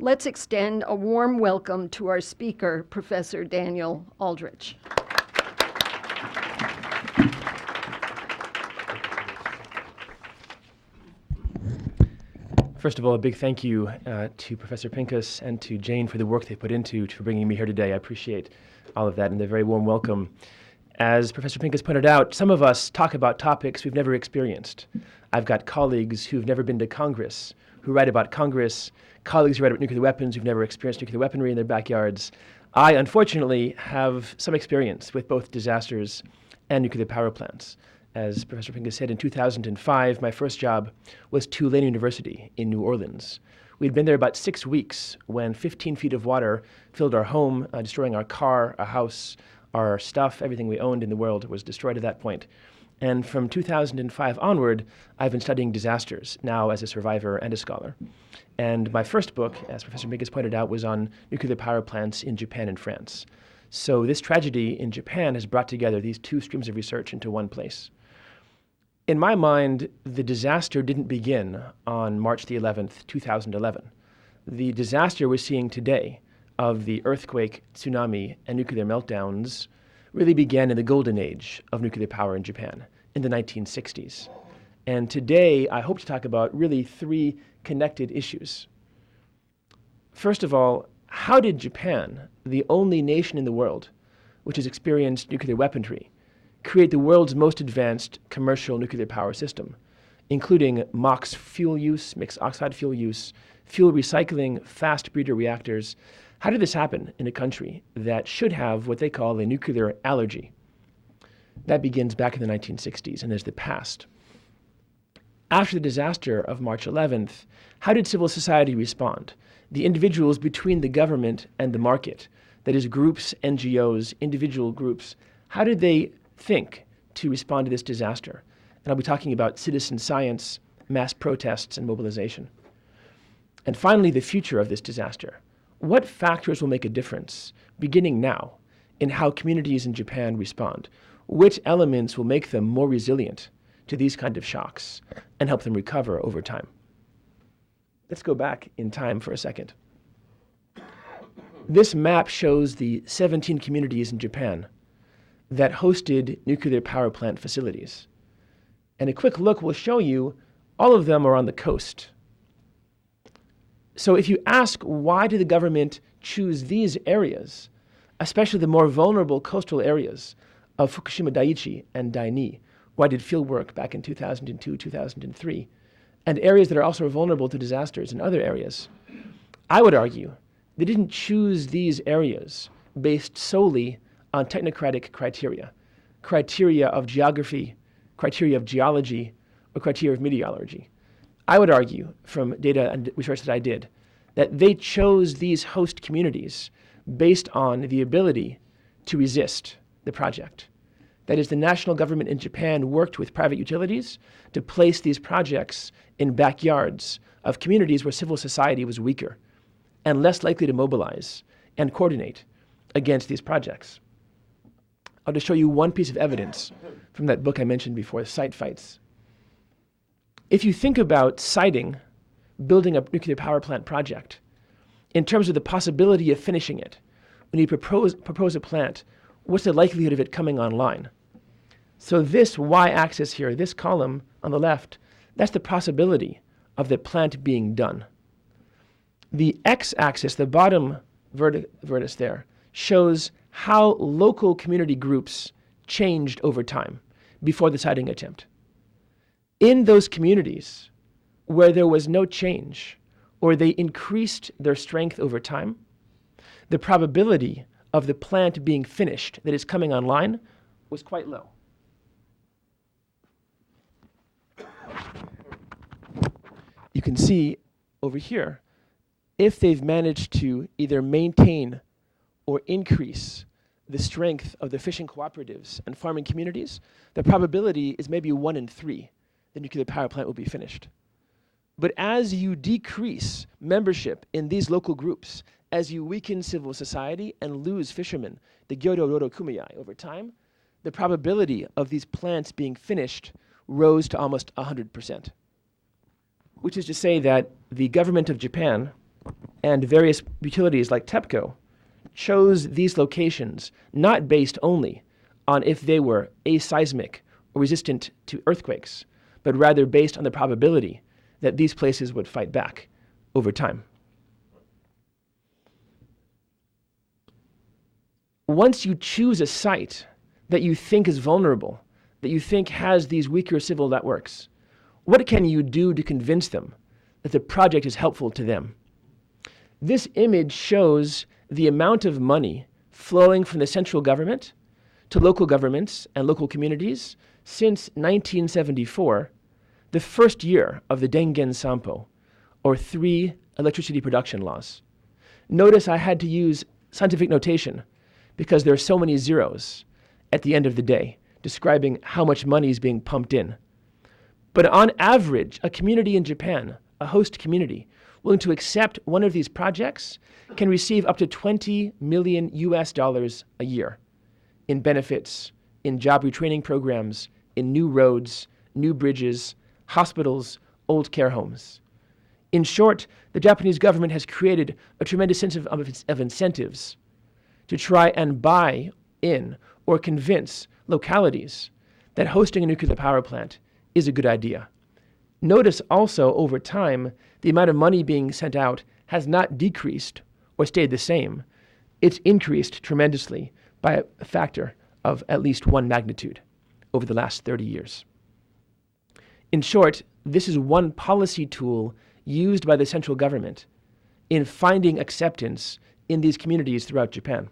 let's extend a warm welcome to our speaker, Professor Daniel Aldrich. First of all, a big thank you to Professor Pincus and to Jane for the work they put into bringing me here today. I appreciate all of that and the very warm welcome. As Professor Pincus pointed out, some of us talk about topics we've never experienced. I've got colleagues who've never been to Congress, who write about Congress, colleagues who write about nuclear weapons who've never experienced nuclear weaponry in their backyards. I, unfortunately, have some experience with both disasters and nuclear power plants. As Professor Pincus said, in 2005, my first job was Tulane University in New Orleans. We'd been there about 6 weeks when 15 feet of water filled our home, destroying our car, our house, our stuff. Everything we owned in the world was destroyed at that point. And from 2005 onward, I've been studying disasters, now as a survivor and a scholar. And my first book, as Professor Pincus pointed out, was on nuclear power plants in Japan and France. So this tragedy in Japan has brought together these two streams of research into one place. In my mind, the disaster didn't begin on March the 11th, 2011. The disaster we're seeing today of the earthquake, tsunami, and nuclear meltdowns really began in the golden age of nuclear power in Japan in the 1960s. And today, I hope to talk about really three connected issues. First of all, how did Japan, the only nation in the world which has experienced nuclear weaponry, create the world's most advanced commercial nuclear power system, including MOX fuel use, mixed oxide fuel use, fuel recycling, fast breeder reactors? How did this happen in a country that should have what they call a nuclear allergy? That begins back in the 1960s and is the past. After the disaster of March 11th, how did civil society respond? The individuals between the government and the market, that is groups, NGOs, individual groups, how did they think to respond to this disaster? And I'll be talking about citizen science, mass protests, and mobilization. And finally, the future of this disaster. What factors will make a difference, beginning now, in how communities in Japan respond? Which elements will make them more resilient to these kind of shocks and help them recover over time? Let's go back in time for a second. This map shows the 17 communities in Japan that hosted nuclear power plant facilities. And a quick look will show you all of them are on the coast. So if you ask why did the government choose these areas, especially the more vulnerable coastal areas of Fukushima Daiichi and Daini, why did field work back in 2002, 2003, and areas that are also vulnerable to disasters in other areas, I would argue they didn't choose these areas based solely on technocratic criteria of geography, criteria of geology, or criteria of meteorology. I would argue, from data and research that I did, that they chose these host communities based on the ability to resist the project. That is, the national government in Japan worked with private utilities to place these projects in backyards of communities where civil society was weaker and less likely to mobilize and coordinate against these projects. I'll just show you one piece of evidence from that book I mentioned before, Site Fights. If you think about siting, building a nuclear power plant project, in terms of the possibility of finishing it, when you propose a plant, what's the likelihood of it coming online? So this y-axis here, this column on the left, that's the possibility of the plant being done. The x-axis, the bottom vertex there, shows how local community groups changed over time before the siting attempt. In those communities where there was no change, or they increased their strength over time, the probability of the plant being finished, that is coming online, was quite low. You can see over here, if they've managed to either maintain or increase the strength of the fishing cooperatives and farming communities, the probability is maybe 1 in 3 the nuclear power plant will be finished. But as you decrease membership in these local groups, as you weaken civil society and lose fishermen, the Gyodo Rodo Kumiyai, over time, the probability of these plants being finished rose to almost 100%. Which is to say that the government of Japan and various utilities like TEPCO chose these locations not based only on if they were aseismic or resistant to earthquakes, but rather based on the probability that these places would fight back over time. Once you choose a site that you think is vulnerable, that you think has these weaker civil networks, what can you do to convince them that the project is helpful to them? This image shows the amount of money flowing from the central government to local governments and local communities since 1974, the first year of the Dengen Sanpo, or 3 electricity production laws. Notice I had to use scientific notation because there are so many zeros at the end of the day describing how much money is being pumped in. But on average, a community in Japan, a host community, willing to accept one of these projects can receive up to $20 million a year in benefits, in job retraining programs, in new roads, new bridges, hospitals, old care homes. In short, the Japanese government has created a tremendous sense of incentives to try and buy in or convince localities that hosting a nuclear power plant is a good idea. Notice also over time, the amount of money being sent out has not decreased or stayed the same. It's increased tremendously by a factor of at least 1 magnitude over the last 30 years. In short, this is one policy tool used by the central government in finding acceptance in these communities throughout Japan.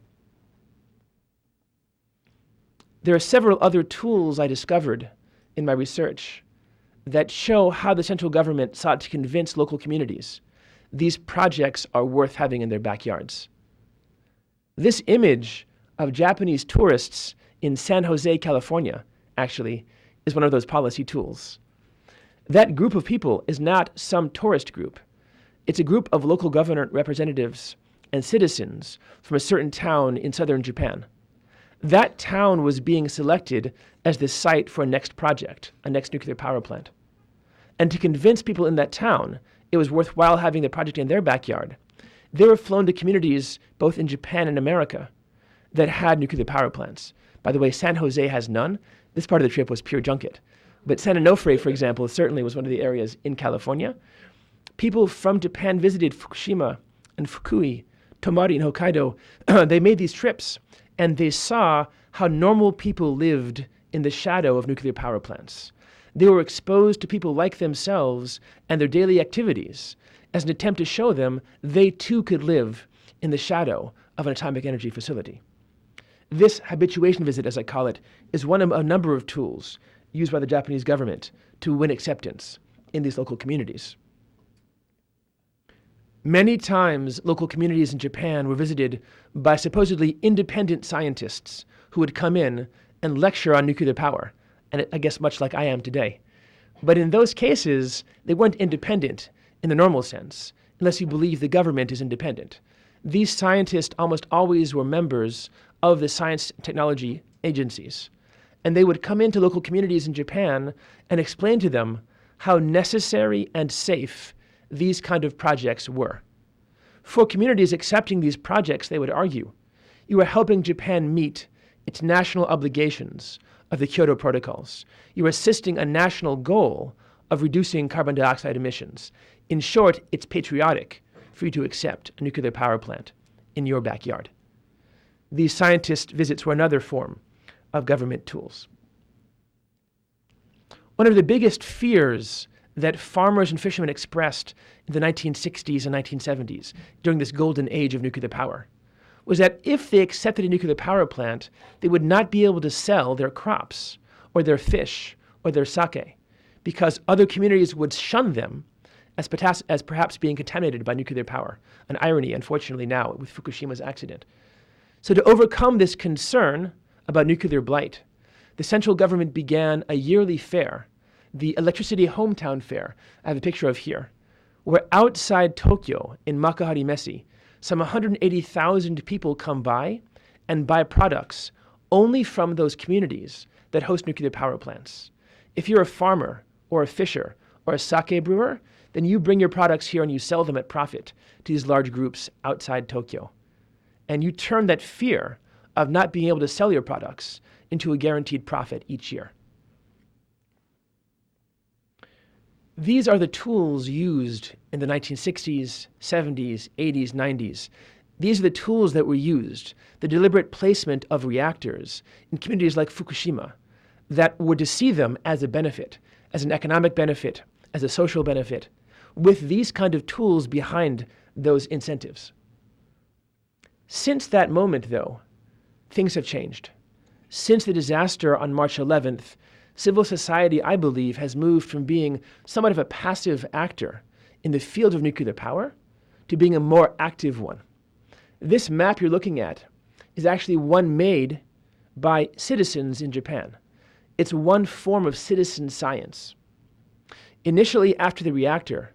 There are several other tools I discovered in my research that show how the central government sought to convince local communities these projects are worth having in their backyards. This image of Japanese tourists in San Jose, California, actually, is one of those policy tools. That group of people is not some tourist group. It's a group of local government representatives and citizens from a certain town in southern Japan. That town was being selected as the site for a next project, a next nuclear power plant. And to convince people in that town it was worthwhile having the project in their backyard, they were flown to communities both in Japan and America that had nuclear power plants. By the way, San Jose has none. This part of the trip was pure junket. But San Onofre, for example, certainly was one of the areas in California. People from Japan visited Fukushima and Fukui, Tomari and Hokkaido. They made these trips, and they saw how normal people lived in the shadow of nuclear power plants. They were exposed to people like themselves and their daily activities as an attempt to show them they too could live in the shadow of an atomic energy facility. This habituation visit, as I call it, is one of a number of tools used by the Japanese government to win acceptance in these local communities. Many times, local communities in Japan were visited by supposedly independent scientists who would come in and lecture on nuclear power, and I guess much like I am today. But in those cases, they weren't independent in the normal sense, unless you believe the government is independent. These scientists almost always were members of the science and technology agencies, and they would come into local communities in Japan and explain to them how necessary and safe these kind of projects were. For communities accepting these projects, they would argue, you are helping Japan meet its national obligations of the Kyoto Protocols. You are assisting a national goal of reducing carbon dioxide emissions. In short, it's patriotic for you to accept a nuclear power plant in your backyard. These scientist visits were another form of government tools. One of the biggest fears that farmers and fishermen expressed in the 1960s and 1970s during this golden age of nuclear power was that if they accepted a nuclear power plant, they would not be able to sell their crops or their fish or their sake because other communities would shun them as perhaps being contaminated by nuclear power. An irony, unfortunately, now with Fukushima's accident. So to overcome this concern about nuclear blight, the central government began a yearly fair, the Electricity Hometown Fair, I have a picture of here, where outside Tokyo in Makuhari-messe, some 180,000 people come by and buy products only from those communities that host nuclear power plants. If you're a farmer or a fisher or a sake brewer, then you bring your products here and you sell them at profit to these large groups outside Tokyo. And you turn that fear of not being able to sell your products into a guaranteed profit each year. These are the tools used in the 1960s, 70s, 80s, 90s. These are the tools that were used, the deliberate placement of reactors in communities like Fukushima that were to see them as a benefit, as an economic benefit, as a social benefit, with these kind of tools behind those incentives. Since that moment, though, things have changed. Since the disaster on March 11th, civil society, I believe, has moved from being somewhat of a passive actor in the field of nuclear power to being a more active one. This map you're looking at is actually one made by citizens in Japan. It's one form of citizen science. Initially, after the reactor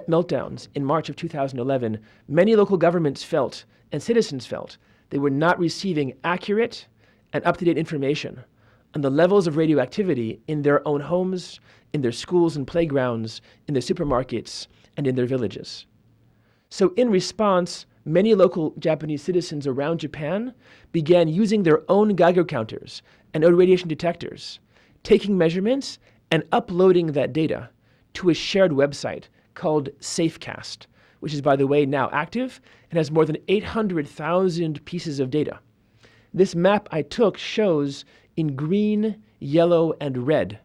meltdowns in March of 2011, many local governments felt, and citizens felt, they were not receiving accurate and up-to-date information on the levels of radioactivity in their own homes, in their schools and playgrounds, in their supermarkets, and in their villages. So in response, many local Japanese citizens around Japan began using their own Geiger counters and own radiation detectors, taking measurements and uploading that data to a shared website called Safecast, which is, by the way, now active and has more than 800,000 pieces of data. This map I took shows in green, yellow, and red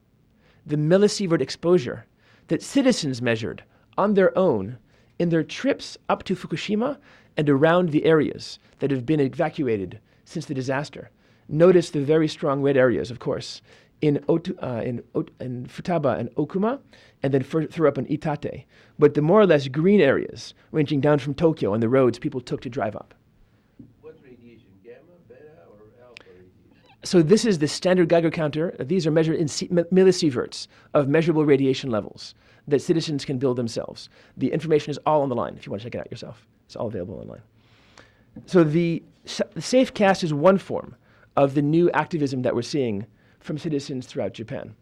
the millisievert exposure that citizens measured on their own in their trips up to Fukushima and around the areas that have been evacuated since the disaster. Notice the very strong red areas, of course, in Futaba and Okuma, and then further up in Itate. But the more or less green areas, ranging down from Tokyo and the roads people took to drive up. What's radiation? Gamma, beta, or alpha radiation? So this is the standard Geiger counter. These are measured in millisieverts of measurable radiation levels that citizens can build themselves. The information is all on the line if you want to check it out yourself. It's all available online. So the Safecast is one form of the new activism that we're seeing from citizens throughout Japan.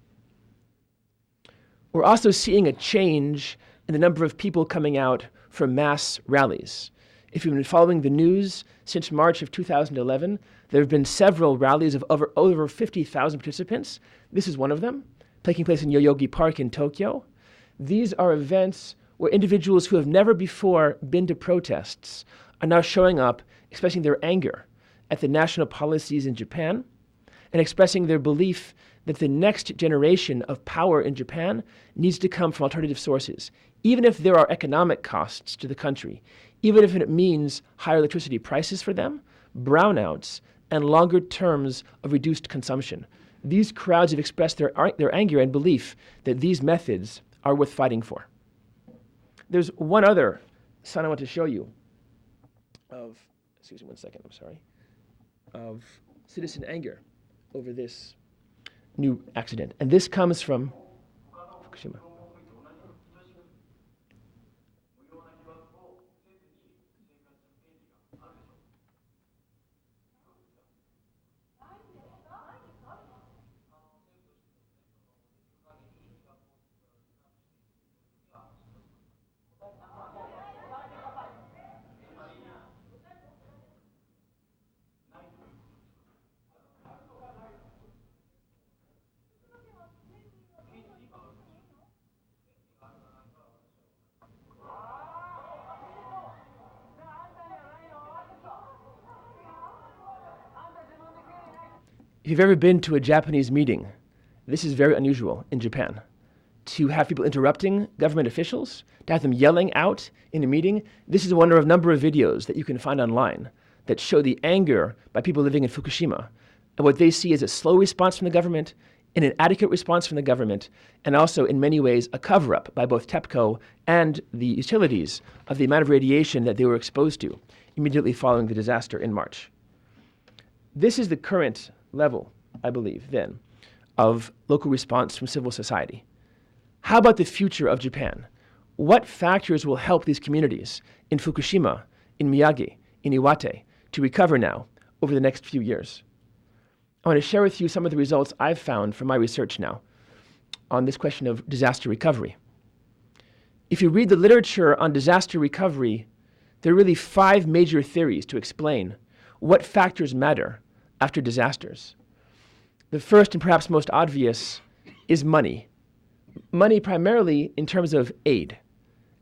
We're also seeing a change in the number of people coming out for mass rallies. If you've been following the news since March of 2011, there have been several rallies of over 50,000 participants. This is one of them, taking place in Yoyogi Park in Tokyo. These are events where individuals who have never before been to protests are now showing up, expressing their anger at the national policies in Japan and expressing their belief that the next generation of power in Japan needs to come from alternative sources, even if there are economic costs to the country, even if it means higher electricity prices for them, brownouts, and longer terms of reduced consumption. These crowds have expressed their anger and belief that these methods are worth fighting for. There's one other sign I want to show you of, excuse me one second, I'm sorry, of citizen anger over this new accident. And this comes from Fukushima. If you've ever been to a Japanese meeting, this is very unusual in Japan. To have people interrupting government officials, to have them yelling out in a meeting. This is one of a number of videos that you can find online that show the anger by people living in Fukushima and what they see as a slow response from the government, an inadequate response from the government, and also in many ways a cover-up by both TEPCO and the utilities of the amount of radiation that they were exposed to immediately following the disaster in March. This is the current level, I believe, then, of local response from civil society. How about the future of Japan? What factors will help these communities in Fukushima, in Miyagi, in Iwate to recover now over the next few years? I want to share with you some of the results I've found from my research now on this question of disaster recovery. If you read the literature on disaster recovery, there are really 5 major theories to explain what factors matter after disasters. The first and perhaps most obvious is money. Money primarily in terms of aid.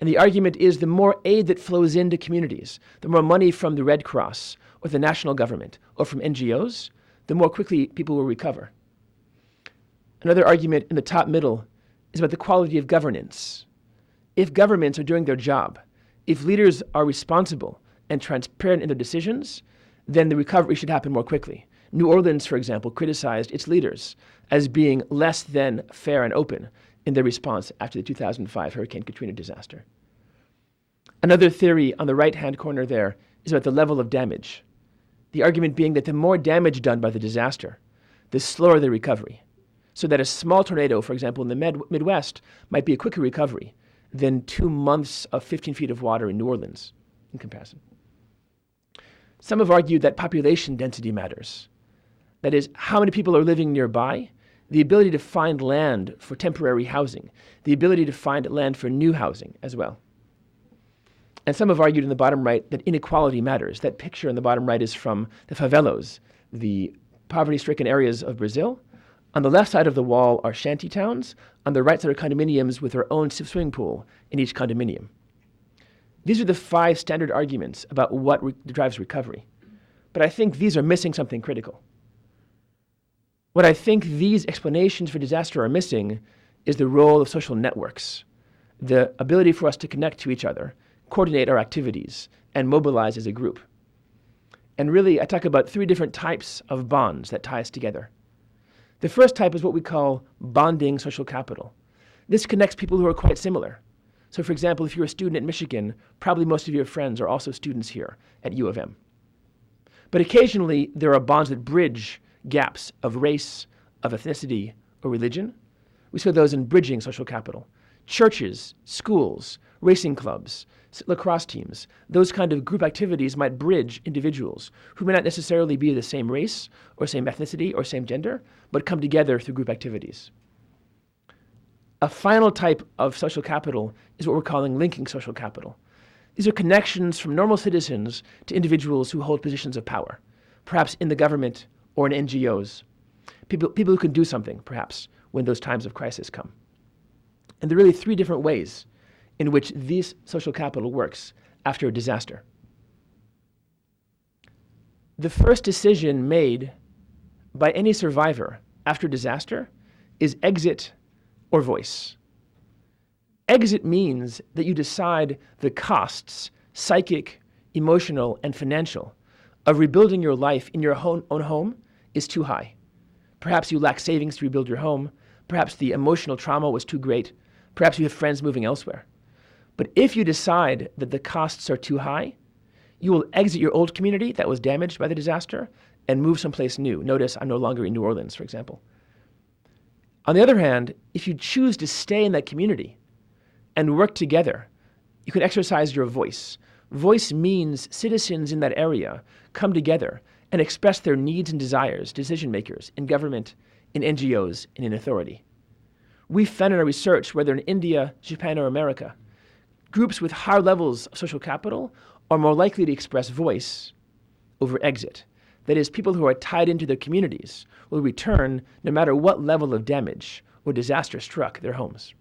And the argument is the more aid that flows into communities, the more money from the Red Cross or the national government or from NGOs, the more quickly people will recover. Another argument in the top middle is about the quality of governance. If governments are doing their job, if leaders are responsible and transparent in their decisions, then the recovery should happen more quickly. New Orleans, for example, criticized its leaders as being less than fair and open in their response after the 2005 Hurricane Katrina disaster. Another theory on the right-hand corner there is about the level of damage. The argument being that the more damage done by the disaster, the slower the recovery. So that a small tornado, for example, in the Midwest, might be a quicker recovery than 2 months of 15 feet of water in New Orleans in comparison. Some have argued that population density matters. That is, how many people are living nearby, the ability to find land for temporary housing, the ability to find land for new housing as well. And some have argued in the bottom right that inequality matters. That picture in the bottom right is from the favelas, the poverty-stricken areas of Brazil. On the left side of the wall are shanty towns. On the right side are condominiums with their own swimming pool in each condominium. These are the 5 standard arguments about what drives recovery. But I think these are missing something critical. What I think these explanations for disaster are missing is the role of social networks, the ability for us to connect to each other, coordinate our activities, and mobilize as a group. And really, I talk about 3 different types of bonds that tie us together. The first type is what we call bonding social capital. This connects people who are quite similar. So for example, if you're a student at Michigan, probably most of your friends are also students here at U of M. But occasionally, there are bonds that bridge gaps of race, of ethnicity, or religion. We saw those in bridging social capital. Churches, schools, racing clubs, lacrosse teams, those kind of group activities might bridge individuals who may not necessarily be the same race or same ethnicity or same gender, but come together through group activities. A final type of social capital is what we're calling linking social capital. These are connections from normal citizens to individuals who hold positions of power, perhaps in the government or in NGOs. People who can do something, perhaps, when those times of crisis come. And there are really 3 different ways in which this social capital works after a disaster. The first decision made by any survivor after disaster is exit or voice. Exit means that you decide the costs, psychic, emotional, and financial, of rebuilding your life in your own home is too high. Perhaps you lack savings to rebuild your home. Perhaps the emotional trauma was too great. Perhaps you have friends moving elsewhere. But if you decide that the costs are too high, you will exit your old community that was damaged by the disaster and move someplace new. Notice I'm no longer in New Orleans, for example. On the other hand, if you choose to stay in that community and work together, you can exercise your voice. Voice means citizens in that area come together and express their needs and desires, decision makers in government, in NGOs, and in authority. We found in our research, whether in India, Japan, or America, groups with higher levels of social capital are more likely to express voice over exit. That is, people who are tied into their communities will return no matter what level of damage or disaster struck their homes.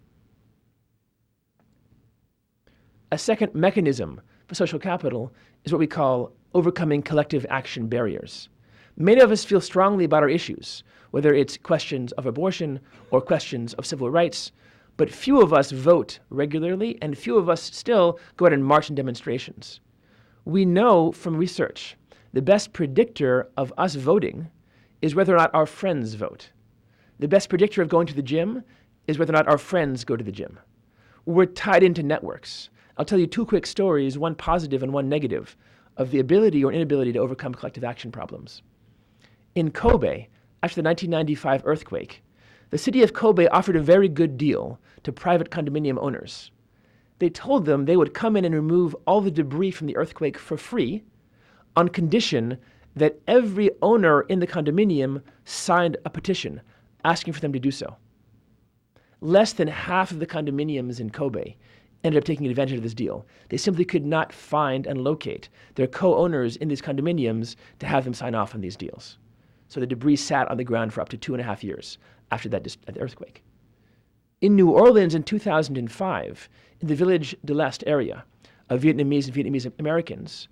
A second mechanism for social capital is what we call overcoming collective action barriers. Many of us feel strongly about our issues, whether it's questions of abortion or questions of civil rights, but few of us vote regularly and few of us still go out and march in demonstrations. We know from research the best predictor of us voting is whether or not our friends vote. The best predictor of going to the gym is whether or not our friends go to the gym. We're tied into networks. I'll tell you 2 quick stories, one positive and one negative, of the ability or inability to overcome collective action problems. In Kobe, after the 1995 earthquake, the city of Kobe offered a very good deal to private condominium owners. They told them they would come in and remove all the debris from the earthquake for free on condition that every owner in the condominium signed a petition asking for them to do so. Less than half of the condominiums in Kobe ended up taking advantage of this deal. They simply could not find and locate their co-owners in these condominiums to have them sign off on these deals. So the debris sat on the ground for up to 2.5 years after that earthquake. In New Orleans in 2005, in the Village de l'Est area of Vietnamese and Vietnamese Americans,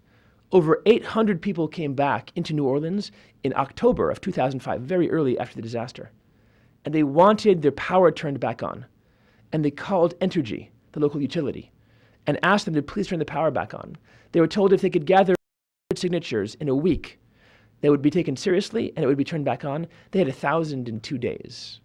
over 800 people came back into New Orleans in October of 2005, very early after the disaster. And they wanted their power turned back on. And they called Entergy, the local utility, and asked them to please turn the power back on. They were told if they could gather signatures in a week, they would be taken seriously and it would be turned back on. They had 1,000 in 2 days.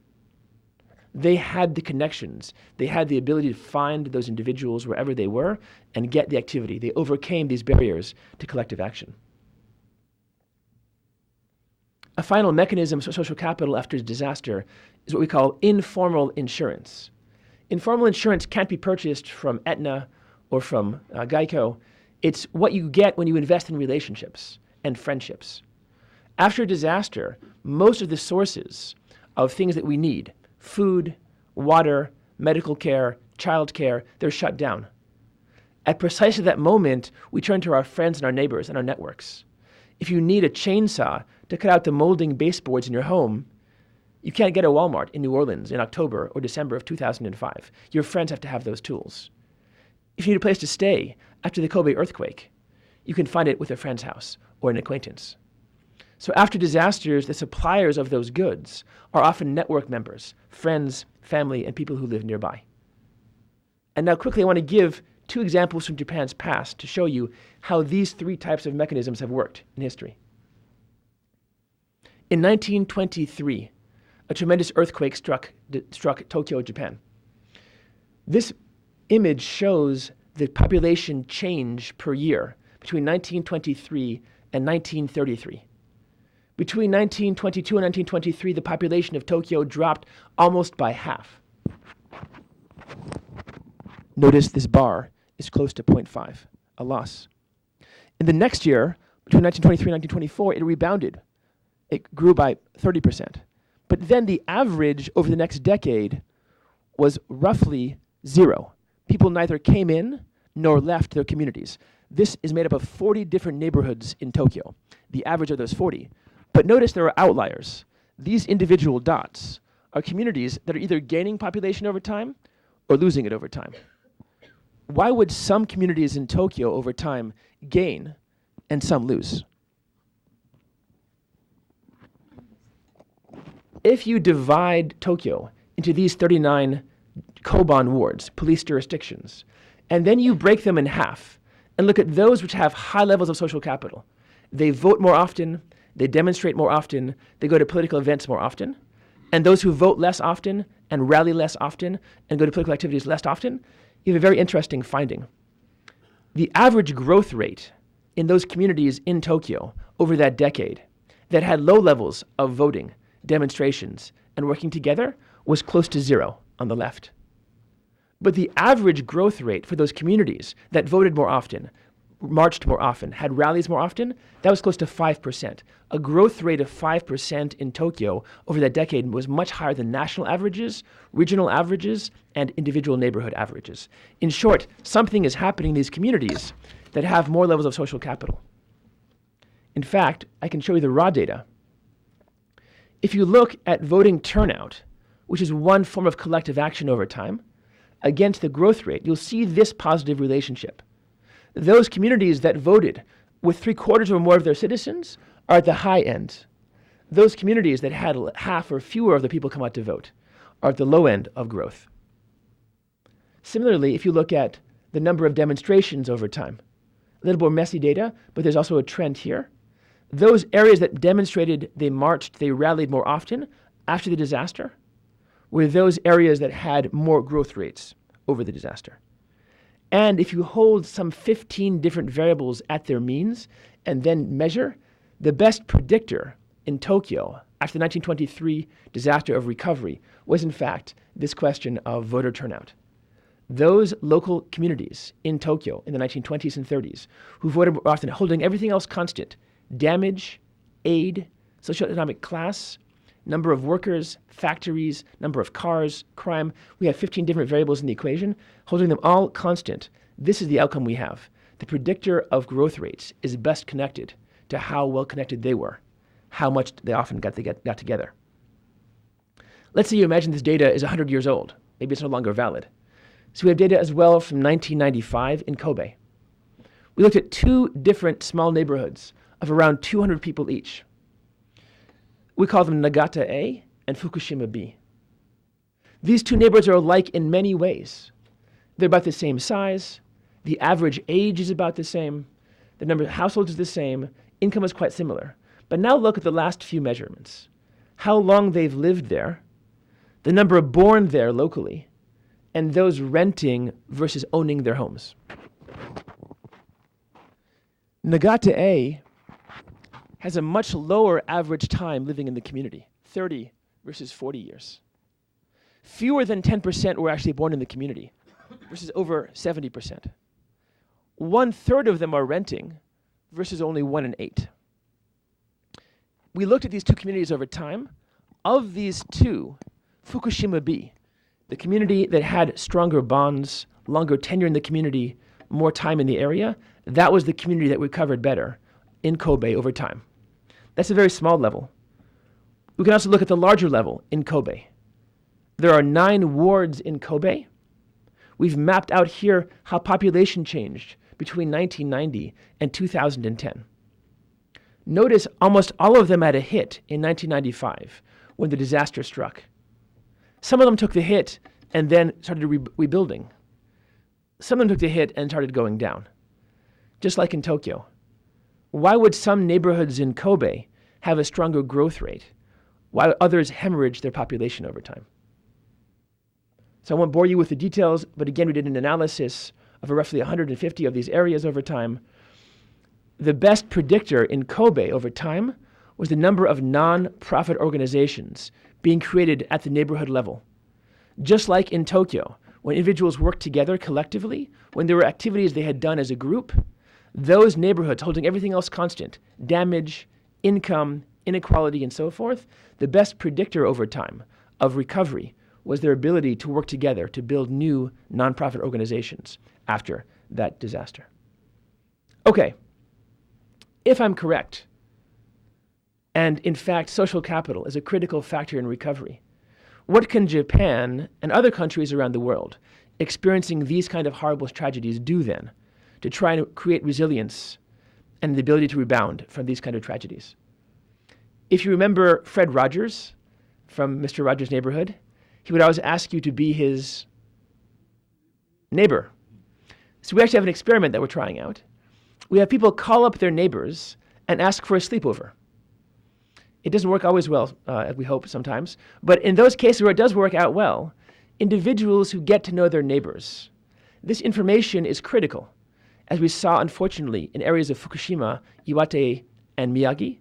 They had the connections. They had the ability to find those individuals wherever they were and get the activity. They overcame these barriers to collective action. A final mechanism for social capital after disaster is what we call informal insurance. Informal insurance can't be purchased from Aetna or from Geico. It's what you get when you invest in relationships and friendships. After a disaster, most of the sources of things that we need, food, water, medical care, child care, they're shut down. At precisely that moment, we turn to our friends and our neighbors and our networks. If you need a chainsaw to cut out the molding baseboards in your home, you can't get a Walmart in New Orleans in October or December of 2005. Your friends have to have those tools. If you need a place to stay after the Kobe earthquake, you can find it with a friend's house or an acquaintance. So after disasters, the suppliers of those goods are often network members, friends, family, and people who live nearby. And now quickly I want to give 2 examples from Japan's past to show you how these 3 types of mechanisms have worked in history. In 1923, a tremendous earthquake struck Tokyo, Japan. This image shows the population change per year between 1923 and 1933. Between 1922 and 1923, the population of Tokyo dropped almost by half. Notice this bar is close to 0.5, a loss. In the next year, between 1923 and 1924, it rebounded. It grew by 30%. But then the average over the next decade was roughly 0. People neither came in nor left their communities. This is made up of 40 different neighborhoods in Tokyo, the average of those 40. But notice there are outliers. These individual dots are communities that are either gaining population over time or losing it over time. Why would some communities in Tokyo over time gain and some lose? If you divide Tokyo into these 39 Koban wards, police jurisdictions, and then you break them in half and look at those which have high levels of social capital, they vote more often, they demonstrate more often, they go to political events more often, and those who vote less often and rally less often and go to political activities less often, you have a very interesting finding. The average growth rate in those communities in Tokyo over that decade that had low levels of voting, demonstrations, and working together was close to 0 on the left. But the average growth rate for those communities that voted more often, marched more often, had rallies more often, that was close to 5%. A growth rate of 5% in Tokyo over that decade was much higher than national averages, regional averages, and individual neighborhood averages. In short, something is happening in these communities that have more levels of social capital. In fact, I can show you the raw data. If you look at voting turnout, which is one form of collective action over time, against the growth rate, you'll see this positive relationship. Those communities that voted with 3/4 or more of their citizens are at the high end. Those communities that had half or fewer of the people come out to vote are at the low end of growth. Similarly, if you look at the number of demonstrations over time, a little more messy data, but there's also a trend here. Those areas that demonstrated, they marched, they rallied more often after the disaster were those areas that had more growth rates over the disaster. And if you hold some 15 different variables at their means and then measure, the best predictor in Tokyo after the 1923 disaster of recovery was in fact this question of voter turnout. Those local communities in Tokyo in the 1920s and 30s who voted more often, holding everything else constant, damage, aid, socioeconomic class, number of workers, factories, number of cars, crime. We have 15 different variables in the equation. Holding them all constant, this is the outcome we have. The predictor of growth rates is best connected to how well connected they were, how much they often got together. Let's say you imagine this data is 100 years old. Maybe it's no longer valid. So we have data as well from 1995 in Kobe. We looked at two different small neighborhoods of around 200 people each. We call them Nagata A and Fukushima B. These two neighborhoods are alike in many ways. They're about the same size. The average age is about the same. The number of households is the same. Income is quite similar. But now look at the last few measurements. How long they've lived there, the number of born there locally, and those renting versus owning their homes. Nagata A has a much lower average time living in the community, 30 versus 40 years. Fewer than 10% were actually born in the community versus over 70%. 1/3 of them are renting versus only 1 in 8. We looked at these two communities over time. Of these two, Fukushima B, the community that had stronger bonds, longer tenure in the community, more time in the area, that was the community that recovered better in Kobe over time. That's a very small level. We can also look at the larger level in Kobe. There are 9 wards in Kobe. We've mapped out here how population changed between 1990 and 2010. Notice almost all of them had a hit in 1995 when the disaster struck. Some of them took the hit and then started rebuilding. Some of them took the hit and started going down, just like in Tokyo. Why would some neighborhoods in Kobe have a stronger growth rate, while others hemorrhage their population over time? So I won't bore you with the details, but again, we did an analysis of roughly 150 of these areas over time. The best predictor in Kobe over time was the number of non-profit organizations being created at the neighborhood level. Just like in Tokyo, when individuals worked together collectively, when there were activities they had done as a group, those neighborhoods, holding everything else constant, damage, income, inequality, and so forth, the best predictor over time of recovery was their ability to work together to build new nonprofit organizations after that disaster. Okay, if I'm correct, and in fact social capital is a critical factor in recovery, what can Japan and other countries around the world experiencing these kind of horrible tragedies do then to try to create resilience and the ability to rebound from these kind of tragedies? If you remember Fred Rogers from Mr. Rogers' Neighborhood, he would always ask you to be his neighbor. So we actually have an experiment that we're trying out. We have people call up their neighbors and ask for a sleepover. It doesn't work always well, as we hope sometimes, but in those cases where it does work out well, individuals who get to know their neighbors, this information is critical. As we saw, unfortunately, in areas of Fukushima, Iwate, and Miyagi,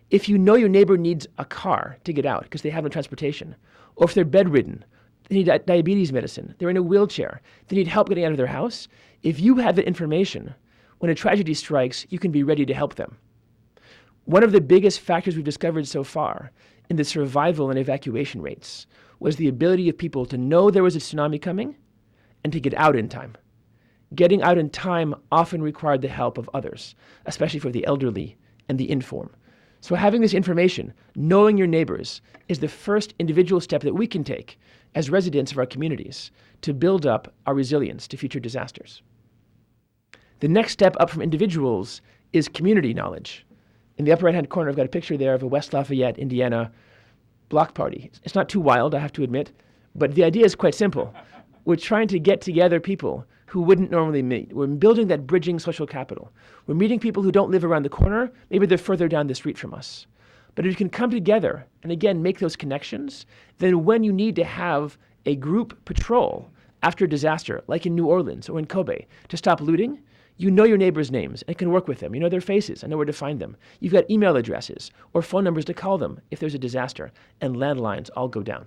if you know your neighbor needs a car to get out because they have no transportation, or if they're bedridden, they need diabetes medicine, they're in a wheelchair, they need help getting out of their house, if you have that information, when a tragedy strikes, you can be ready to help them. One of the biggest factors we've discovered so far in the survival and evacuation rates was the ability of people to know there was a tsunami coming and to get out in time. Getting out in time often required the help of others, especially for the elderly and the infirm. So having this information, knowing your neighbors, is the first individual step that we can take as residents of our communities to build up our resilience to future disasters. The next step up from individuals is community knowledge. In the upper right-hand corner, I've got a picture there of a West Lafayette, Indiana block party. It's not too wild, I have to admit, but the idea is quite simple. We're trying to get together people who wouldn't normally meet. We're building that bridging social capital. We're meeting people who don't live around the corner. Maybe they're further down the street from us. But if you can come together and, again, make those connections, then when you need to have a group patrol after a disaster, like in New Orleans or in Kobe, to stop looting, you know your neighbors' names and can work with them. You know their faces and know where to find them. You've got email addresses or phone numbers to call them if there's a disaster, and landlines all go down.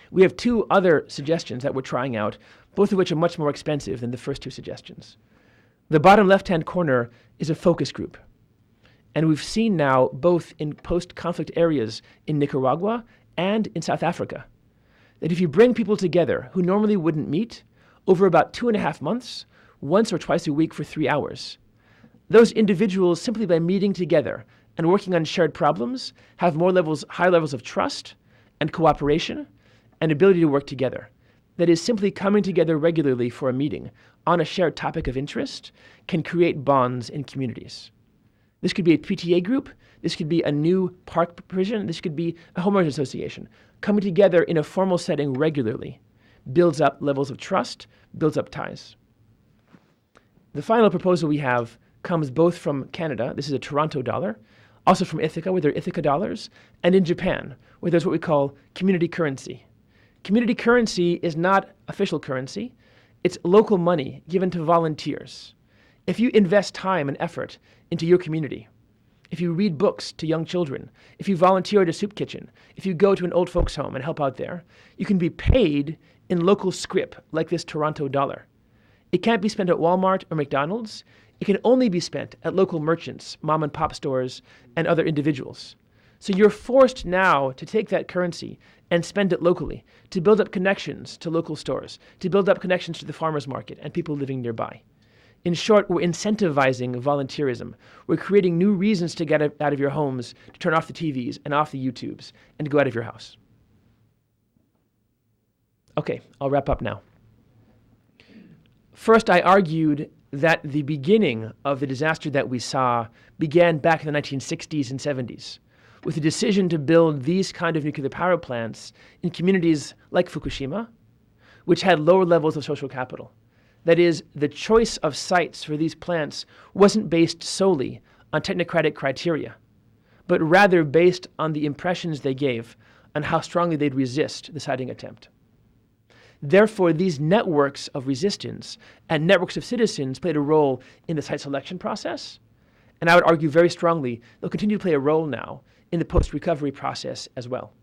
We have 2 other suggestions that we're trying out, both of which are much more expensive than the first 2 suggestions. The bottom left-hand corner is a focus group. And we've seen now, both in post-conflict areas in Nicaragua and in South Africa, that if you bring people together who normally wouldn't meet over about 2.5 months, once or twice a week for 3 hours, those individuals, simply by meeting together and working on shared problems, have high levels of trust and cooperation and ability to work together. That is, simply coming together regularly for a meeting on a shared topic of interest can create bonds in communities. This could be a PTA group, this could be a new park provision, this could be a homeowners association. Coming together in a formal setting regularly builds up levels of trust, builds up ties. The final proposal we have comes both from Canada, this is a Toronto dollar, also from Ithaca, where there are Ithaca dollars, and in Japan, where there's what we call community currency. Community currency is not official currency, it's local money given to volunteers. If you invest time and effort into your community, if you read books to young children, if you volunteer at a soup kitchen, if you go to an old folks home and help out there, you can be paid in local scrip like this Toronto dollar. It can't be spent at Walmart or McDonald's. It can only be spent at local merchants, mom and pop stores, and other individuals. So you're forced now to take that currency and spend it locally, to build up connections to local stores, to build up connections to the farmers market and people living nearby. In short, we're incentivizing volunteerism. We're creating new reasons to get out of your homes, to turn off the TVs and off the YouTubes, and to go out of your house. Okay, I'll wrap up now. First, I argued that the beginning of the disaster that we saw began back in the 1960s and 70s, with the decision to build these kind of nuclear power plants in communities like Fukushima, which had lower levels of social capital. That is, the choice of sites for these plants wasn't based solely on technocratic criteria, but rather based on the impressions they gave on how strongly they'd resist the siting attempt. Therefore, these networks of resistance and networks of citizens played a role in the site selection process, and I would argue very strongly they'll continue to play a role now in the post-recovery process as well.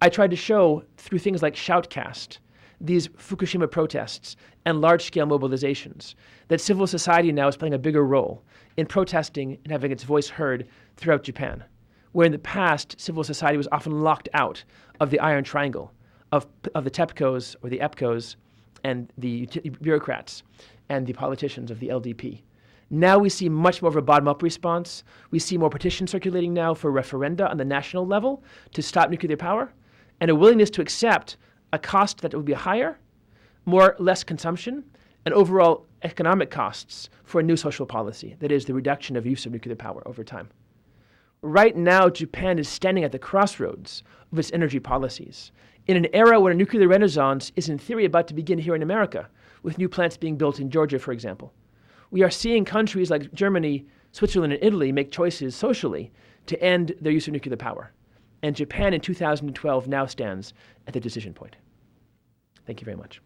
I tried to show through things like Shoutcast, these Fukushima protests and large-scale mobilizations, that civil society now is playing a bigger role in protesting and having its voice heard throughout Japan, where in the past, civil society was often locked out of the Iron Triangle, of the TEPCOs or the EPCOs and the bureaucrats and the politicians of the LDP. Now we see much more of a bottom-up response. We see more petitions circulating now for referenda on the national level to stop nuclear power, and a willingness to accept a cost that would be higher, less consumption, and overall economic costs for a new social policy, that is, the reduction of use of nuclear power over time. Right now, Japan is standing at the crossroads of its energy policies, in an era where a nuclear renaissance is in theory about to begin here in America, with new plants being built in Georgia, for example. We are seeing countries like Germany, Switzerland, and Italy make choices socially to end their use of nuclear power. And Japan in 2012 now stands at the decision point. Thank you very much.